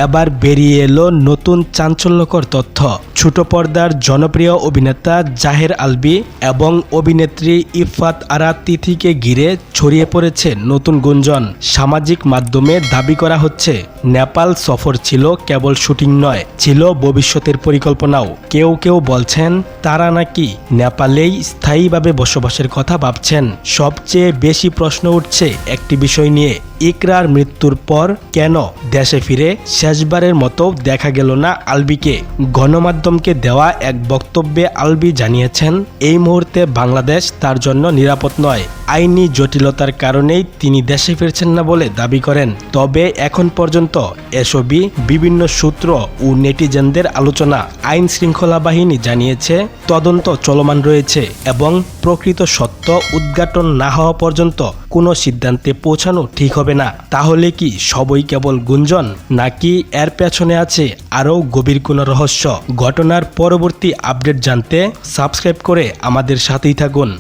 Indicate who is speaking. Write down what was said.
Speaker 1: এবার বেরিয়ে এলো নতুন চাঞ্চল্যকর তথ্য। ছোট পর্দার জনপ্রিয় অভিনেতা জাহের আলভী এবং অভিনেত্রী ইফফাত আরা তিথিকে ঘিরে ছড়িয়ে পড়েছে নতুন গুঞ্জন। সামাজিক মাধ্যমে দাবি করা হচ্ছে নেপাল সফর ছিল কেবল শুটিং নয়, ছিল ভবিষ্যতের পরিকল্পনাও। কেউ কেউ বলছেন তারা নাকি নেপালেই স্থায়ীভাবে বসবাসের কথা ভাবছেন। সবচেয়ে বেশি প্রশ্ন উঠছে একটি বিষয় নিয়ে, ইকরার মৃত্যুর পর কেন দেশে ফিরে শেষবারের মতো দেখা গেল না আলভীকে। গণমাধ্যমকে দেওয়া এক বক্তব্যে আলভী জানিয়েছেন, এই মুহূর্তে বাংলাদেশ তার জন্য নিরাপদ নয়। আইনি জটিলতার কারণেই তিনি দেশে ফিরছেন না বলে দাবি করেন। তবে এখন পর্যন্ত এসবই বিভিন্ন সূত্র ও নেটিজেনদের আলোচনা। আইন শৃঙ্খলা বাহিনী জানিয়েছে তদন্ত চলমান রয়েছে এবং প্রকৃত সত্য উদ্ঘাটন না হওয়া পর্যন্ত কোনো সিদ্ধান্তে পৌঁছানো ঠিক হবে না। তাহলে কি সবই কেবল গুঞ্জন, নাকি এর পেছনে আছে আরও গভীর কোনো রহস্য? ঘটনার পরবর্তী আপডেট জানতে সাবস্ক্রাইব করে আমাদের সাথেই থাকুন।